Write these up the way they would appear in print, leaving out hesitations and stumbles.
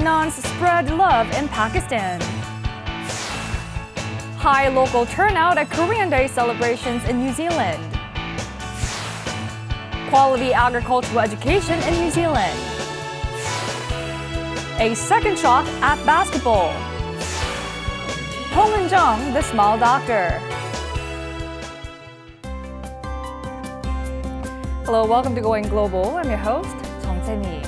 nuns spread love in Pakistan. High local turnout at Korean Day celebrations in New Zealand. Quality agricultural education in New Zealand. A second shock at basketball. Hong Eun-jeong, the small doctor. Hello, welcome to Going Global. I'm your host, Jung-se-mi.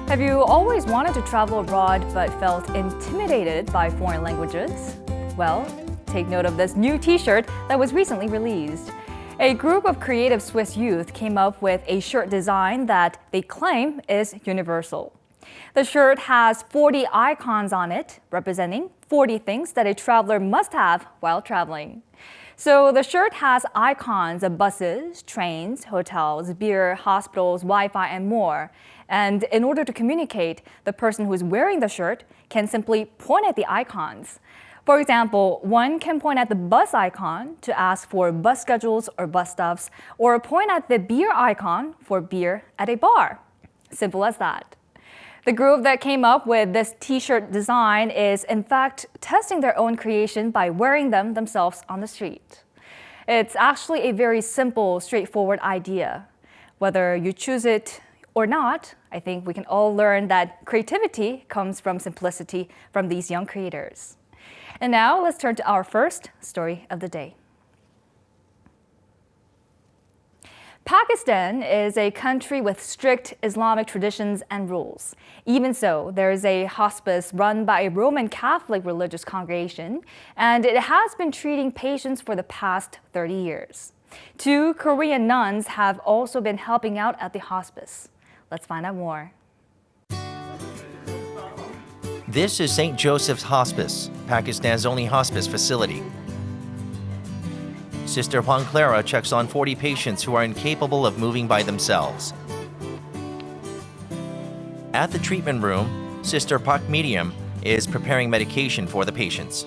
Have you always wanted to travel abroad but felt intimidated by foreign languages? Well, take note of this new t-shirt that was recently released. A group of creative Swiss youth came up with a shirt design that they claim is universal. The shirt has 40 icons on it, representing 40 things that a traveler must have while traveling. So the shirt has icons of buses, trains, hotels, beer, hospitals, Wi-Fi, and more. And in order to communicate, the person who is wearing the shirt can simply point at the icons. For example, one can point at the bus icon to ask for bus schedules or bus stops, or point at the beer icon for beer at a bar. Simple as that. The group that came up with this t-shirt design is, in fact, testing their own creation by wearing them themselves on the street. It's actually a very simple, straightforward idea. Whether you choose it or not, I think we can all learn that creativity comes from simplicity from these young creators. And now let's turn to our first story of the day. Pakistan is a country with strict Islamic traditions and rules. Even so, there is a hospice run by a Roman Catholic religious congregation, and it has been treating patients for the past 30 years. 2 Korean nuns have also been helping out at the hospice. Let's find out more. This is St. Joseph's Hospice, Pakistan's only hospice facility. Sister Juan Clara checks on 40 patients who are incapable of moving by themselves. At the treatment room, Sister Pak Miriam is preparing medication for the patients.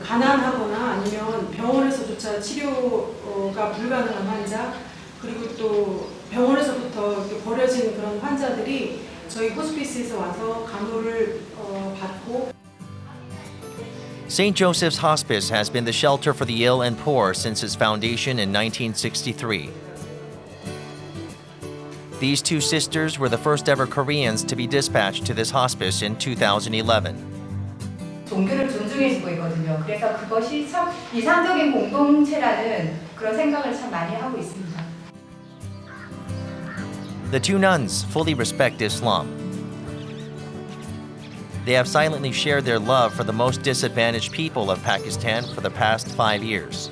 가난하거나 아니면 병원에서조차 치료가 불가능한 환자, 그리고 또 병원에서부터 버려진 그런 환자들이 저희 호스피스에서 와서 간호를 받고. St. Joseph's Hospice has been the shelter for the ill and poor since its foundation in 1963. These 2 sisters were the first ever Koreans to be dispatched to this hospice in 2011. 종교를 존중해주고 있거든요. 그래서 그것이 참 이상적인 공동체라는 그런 생각을 참 많이 하고 있습니다. The 2 nuns fully respect Islam. They have silently shared their love for the most disadvantaged people of Pakistan for the past 5 years.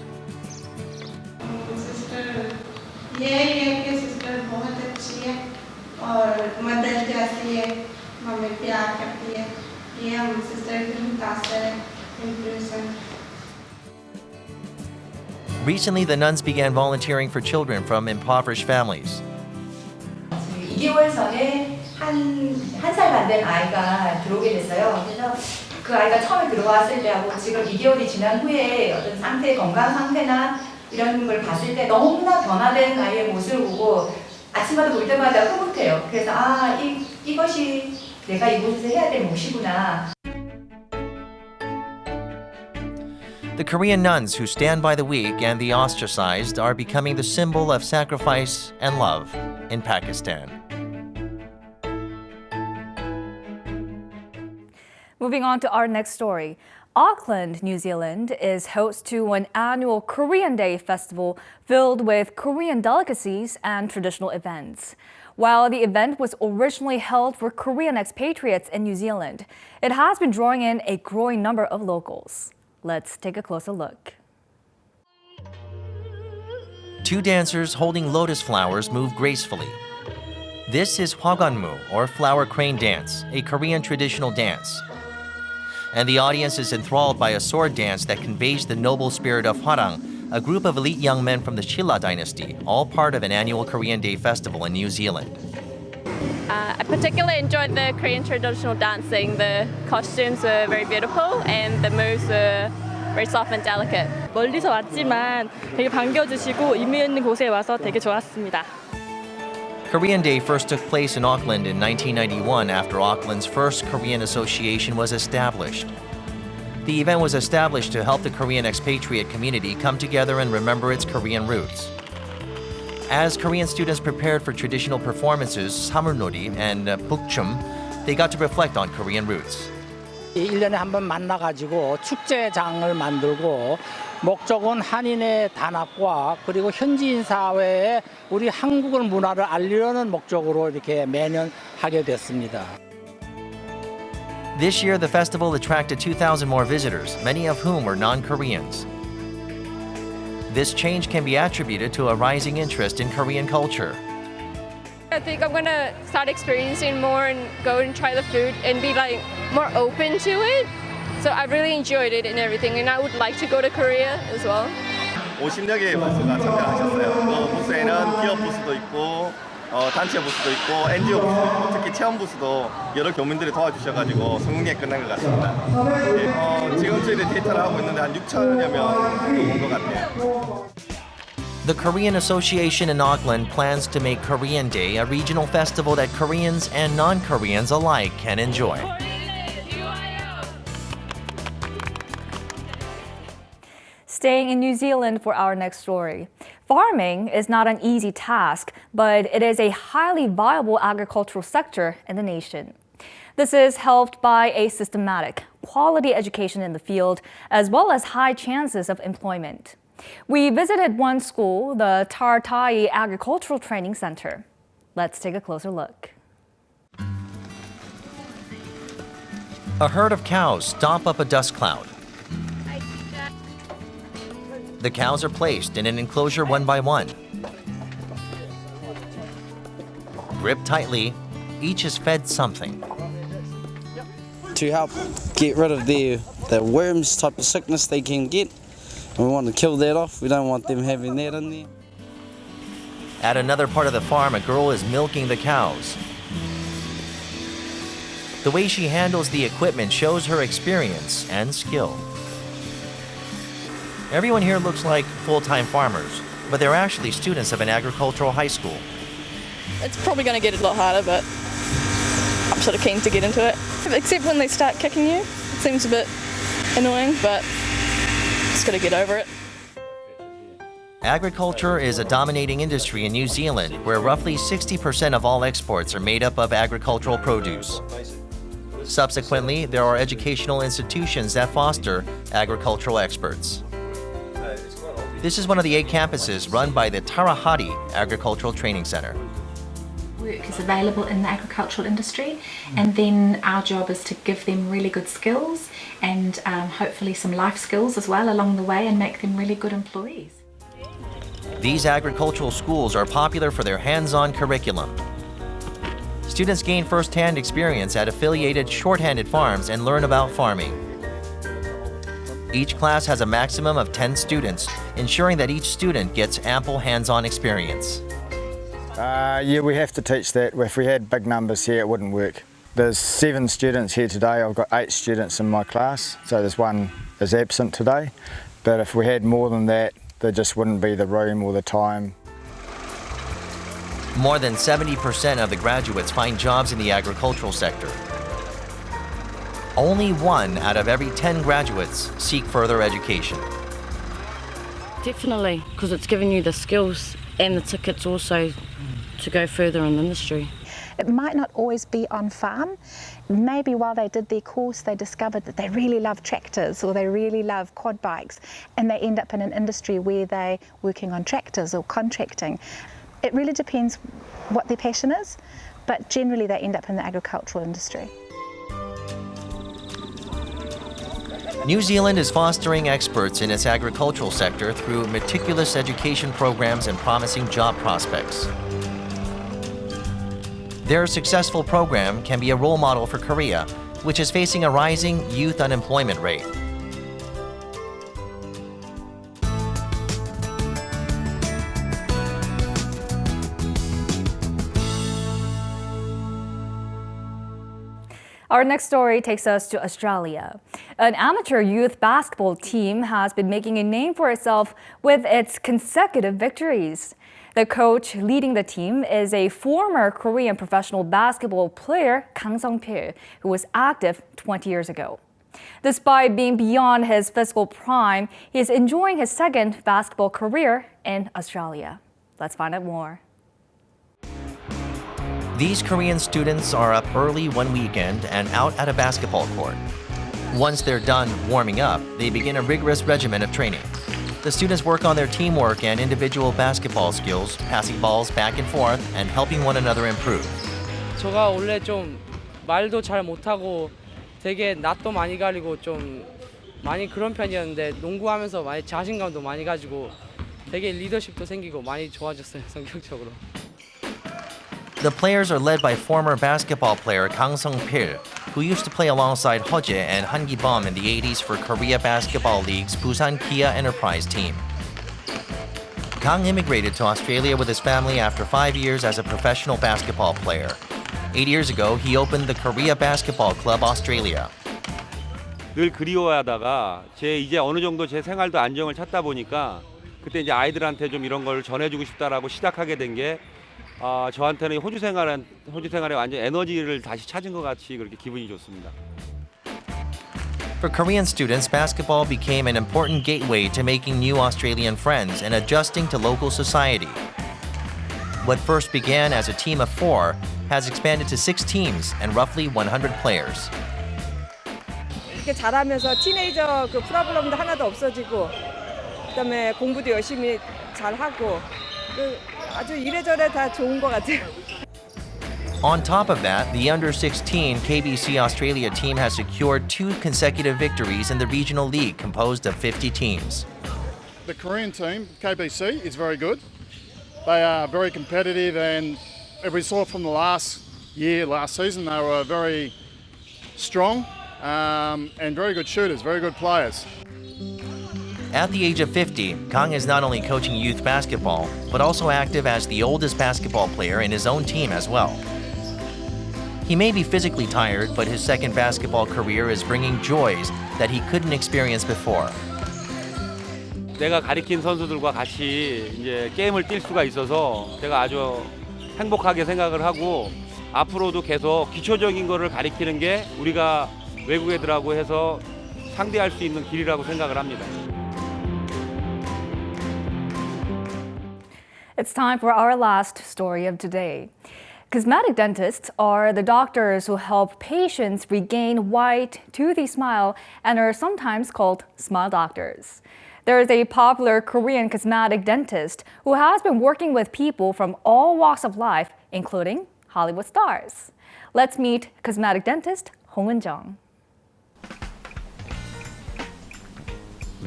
Sister ये है कि sister बहुत अच्छी है और मदद करती है, हमें प्यार करती है. ये हम सिस्टर की मुतासर है, impression. Recently, the nuns began volunteering for children from impoverished families. 2개월 전에 한 살 반 된 아이가 들어오게 됐어요. 그래서 그 아이가 처음에 들어왔을 때하고 지금 2개월이 지난 후에 어떤 상태, 건강 상태나 이런 걸 봤을 때 너무나 변화된 아이의 모습을 보고 아침마다 볼 때마다 흐뭇해요. 그래서 이것이 내가 이곳에서 해야 될 몫이구나. The Korean nuns who stand by the weak and the ostracized are becoming the symbol of sacrifice and love in Pakistan. Moving on to our next story. Auckland, New Zealand is host to an annual Korean Day festival filled with Korean delicacies and traditional events. While the event was originally held for Korean expatriates in New Zealand, it has been drawing in a growing number of locals. Let's take a closer look. 2 dancers holding lotus flowers move gracefully. This is Hwaganmu, or flower crane dance, a Korean traditional dance. And the audience is enthralled by a sword dance that conveys the noble spirit of Arirang, a group of elite young men from the Shilla dynasty, all part of an annual Korean Day festival in New Zealand. I particularly enjoyed the Korean traditional dancing. The costumes were very beautiful and the moves were very soft and delicate. 멀리서 왔지만 되게 반겨주시고 의미 있는 곳에 와서 되게 좋았습니다. Korean Day first took place in Auckland in 1991 after Auckland's first Korean Association was established. The event was established to help the Korean expatriate community come together and remember its Korean roots. As Korean students prepared for traditional performances, 사물놀이 and 북춤, they got to reflect on Korean roots. 1년에 한 번 만나가지고 축제장을 만들고 목적은 한인의 단합과 그리고 현지인 사회에 우리 한국 문화를 알리려는 목적으로 이렇게 매년 하게 됐습니다. This year, the festival attracted 2,000 more visitors, many of whom were non-Koreans. This change can be attributed to a rising interest in Korean culture. I think I'm gonna start experiencing more and go and try the food and be like more open to it. So I really enjoyed it and everything, and I would like to go to Korea as well. 50여 개의 부스가 참가하셨어요. 부스에는 기업 부스도 있고 단체 부스도 있고 NGO 부스도 있고 특히 체험 부스도 여러 교민들이 도와주셔가지고 성공리에 끝난 것 같습니다. 지금 저희들 데이터를 하고 있는데 한 6천여 명 정도 온 것 같아요. The Korean Association in Auckland plans to make Korean Day a regional festival that Koreans and non-Koreans alike can enjoy. Staying in New Zealand for our next story. Farming is not an easy task, but it is a highly viable agricultural sector in the nation. This is helped by a systematic, quality education in the field, as well as high chances of employment. We visited one school, the Taranahi Agricultural Training Center. Let's take a closer look. A herd of cows stomp up a dust cloud. The cows are placed in an enclosure one by one. Gripped tightly, each is fed something. To help get rid of the worms type of sickness they can get. We want to kill that off. We don't want them having that in there. At another part of the farm, a girl is milking the cows. The way she handles the equipment shows her experience and skill. Everyone here looks like full-time farmers, but they're actually students of an agricultural high school. It's probably going to get a lot harder, but I'm sort of keen to get into it. Except when they start kicking you. It seems a bit annoying, but just got to get over it. Agriculture is a dominating industry in New Zealand, where roughly 60% of all exports are made up of agricultural produce. Subsequently, there are educational institutions that foster agricultural experts. This is one of the 8 campuses run by the Taranahi Agricultural Training Center. Work is available in the agricultural industry, and then our job is to give them really good skills and hopefully some life skills as well along the way and make them really good employees. These agricultural schools are popular for their hands-on curriculum. Students gain first-hand experience at affiliated shorthanded farms and learn about farming. Each class has a maximum of 10 students, ensuring that each student gets ample hands-on experience. Yeah, we have to teach that. If we had big numbers here, it wouldn't work. There's 7 students here today. I've got 8 students in my class, so there's one is absent today. But if we had more than that, there just wouldn't be the room or the time. More than 70% of the graduates find jobs in the agricultural sector. Only 1 out of every 10 graduates seek further education. Definitely, because it's giving you the skills and the tickets also to go further in the industry. It might not always be on farm. Maybe while they did their course, they discovered that they really love tractors or they really love quad bikes, and they end up in an industry where they're working on tractors or contracting. It really depends what their passion is, but generally they end up in the agricultural industry. New Zealand is fostering experts in its agricultural sector through meticulous education programs and promising job prospects. Their successful program can be a role model for Korea, which is facing a rising youth unemployment rate. Our next story takes us to Australia. An amateur youth basketball team has been making a name for itself with its consecutive victories. The coach leading the team is a former Korean professional basketball player, Kang Seong-pil, who was active 20 years ago. Despite being beyond his physical prime, he is enjoying his second basketball career in Australia. Let's find out more. These Korean students are up early one weekend and out at a basketball court. Once they're done warming up, they begin a rigorous regimen of training. The students work on their teamwork and individual basketball skills, passing balls back and forth and helping one another improve. 제가 원래 좀 말도 잘 못하고 되게 낯도 많이 가리고 좀 많이 그런 편이었는데 농구하면서 많이 자신감도 많이 가지고 되게 리더십도 생기고 많이 좋아졌어요, 성격적으로. The players are led by former basketball player Kang Seong-pil, who used to play alongside Hoje and Han Gi-bum in the 80s for Korea Basketball League's Busan Kia Enterprise team. Kang immigrated to Australia with his family after 5 years as a professional basketball player. 8 years ago, he opened the Korea Basketball Club Australia. 늘 그리워하다가 이제 어느 정도 제 생활도 안정을 찾다 보니까 그때 이제 아이들한테 좀 이런 걸 전해주고 싶다라고 시작하게 된 게 저한테는 호주 생활에 완전 에너지를 다시 찾은 것 같이 그렇게 기분이 좋습니다. For Korean students, basketball became an important gateway to making new Australian friends and adjusting to local society. What first began as a team of 4 has expanded to 6 teams and roughly 100 players. 이렇게 잘하면서 티네이저 그 프로블럼도 하나도 없어지고 그다음에 공부도 열심히 잘하고 아주 이래저래 다 좋은 것 같아요. On top of that, the under-16 KBC Australia team has secured 2 consecutive victories in the regional league composed of 50 teams. The Korean team, KBC, is very good. They are very competitive, and as we saw from the last season, they were very strong and very good shooters, very good players. At the age of 50, Kang is not only coaching youth basketball, but also active as the oldest basketball player in his own team as well. He may be physically tired, but his second basketball career is bringing joys that he couldn't experience before. 내가 가리킨 선수들과 같이 이제 게임을 뛸 수가 있어서 제가 아주 행복하게 생각을 하고 앞으로도 계속 기초적인 거를 가리키는 게 우리가 외국 애들하고 해서 상대할 수 있는 길이라고 생각을 합니다. It's time for our last story of today. Cosmetic dentists are the doctors who help patients regain white, toothy smile and are sometimes called smile doctors. There is a popular Korean cosmetic dentist who has been working with people from all walks of life, including Hollywood stars. Let's meet cosmetic dentist Hong Eun-jeong.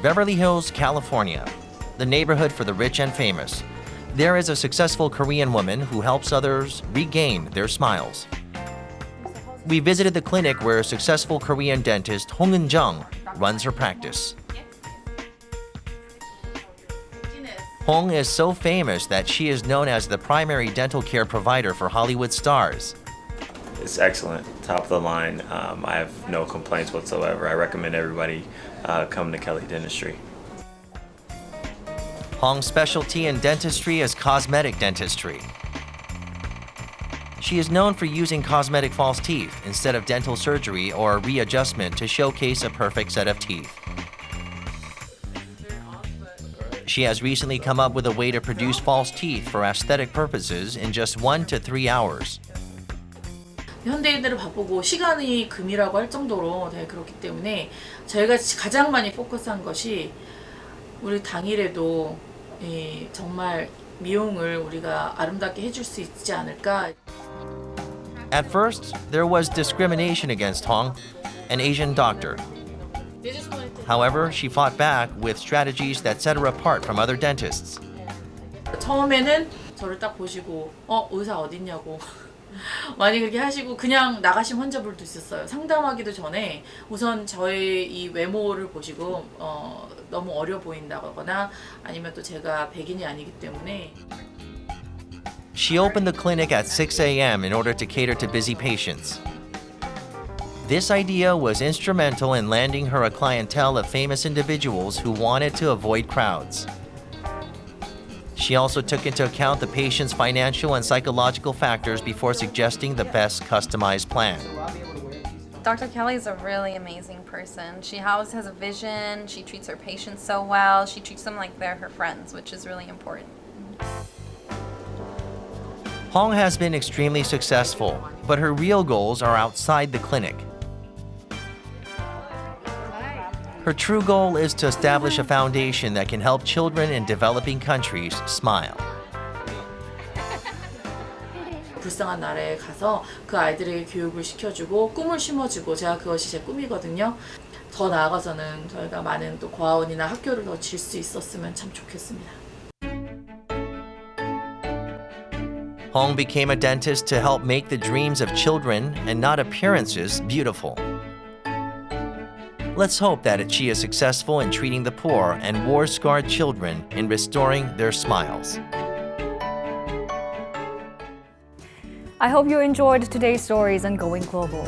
Beverly Hills, California, the neighborhood for the rich and famous. There is a successful Korean woman who helps others regain their smiles. We visited the clinic where successful Korean dentist Hong Eun-jeong runs her practice. Hong is so famous that she is known as the primary dental care provider for Hollywood stars. It's excellent, top of the line. I have no complaints whatsoever. I recommend everybody come to Kelly Dentistry. Hong's specialty in dentistry is cosmetic dentistry. She is known for using cosmetic false teeth instead of dental surgery or readjustment to showcase a perfect set of teeth. She has recently come up with a way to produce false teeth for aesthetic purposes in just 1 to 3 hours. 현대인들을 바쁘고 시간이 금이라고 할 정도로 되게 그렇기 때문에 저희가 가장 많이 포커스한 것이 우리 당일에도 정말 미용을 우리가 아름답게 해줄 수 있지 않을까. At first, there was discrimination against Hong, an Asian doctor. However, she fought back with strategies that set her apart from other dentists. 처음에는 저를 딱 보시고 의사 어딨냐고 많이 그렇게 하시고 그냥 나가신 환자분들도 있었어요. 상담하기도 전에 우선 저의 이 외모를 보시고 너무 어려 보인다거나 아니면 또 제가 백인이 아니기 때문에. She opened the clinic at 6 a.m. in order to cater to busy patients. This idea was instrumental in landing her a clientele of famous individuals who wanted to avoid crowds. She also took into account the patient's financial and psychological factors before suggesting the best customized plan. Dr. Kelly is a really amazing person. She always has a vision. She treats her patients so well. She treats them like they're her friends, which is really important. Hong has been extremely successful, but her real goals are outside the clinic. Her true goal is to establish a foundation that can help children in developing countries smile. 불쌍한 나라에 가서 그 아이들에게 교육을 시켜주고 꿈을 심어주고 제가 그것이 제 꿈이거든요. 더 나아가서는 저희가 많은 또 고아원이나 학교를 더 질 수 있었으면 참 좋겠습니다. Hong became a dentist to help make the dreams of children and not appearances beautiful. Let's hope that she is successful in treating the poor and war-scarred children in restoring their smiles. I hope you enjoyed today's stories on Going Global.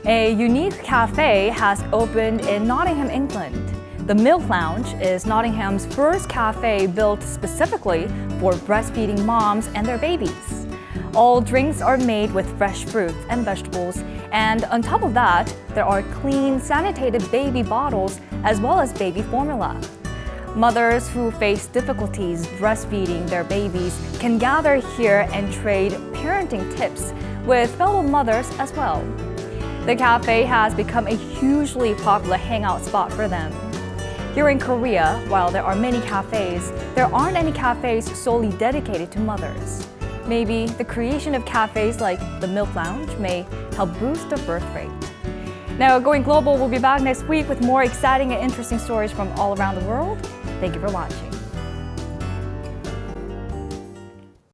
A unique cafe has opened in Nottingham, England. The Milk Lounge is Nottingham's first cafe built specifically for breastfeeding moms and their babies. All drinks are made with fresh fruits and vegetables, and on top of that, there are clean, sanitized baby bottles as well as baby formula. Mothers who face difficulties breastfeeding their babies can gather here and trade parenting tips with fellow mothers as well. The cafe has become a hugely popular hangout spot for them. Here in Korea, while there are many cafes, there aren't any cafes solely dedicated to mothers. Maybe the creation of cafes like the Milk Lounge may help boost the birth rate. Now, Going Global will be back next week with more exciting and interesting stories from all around the world. Thank you for watching.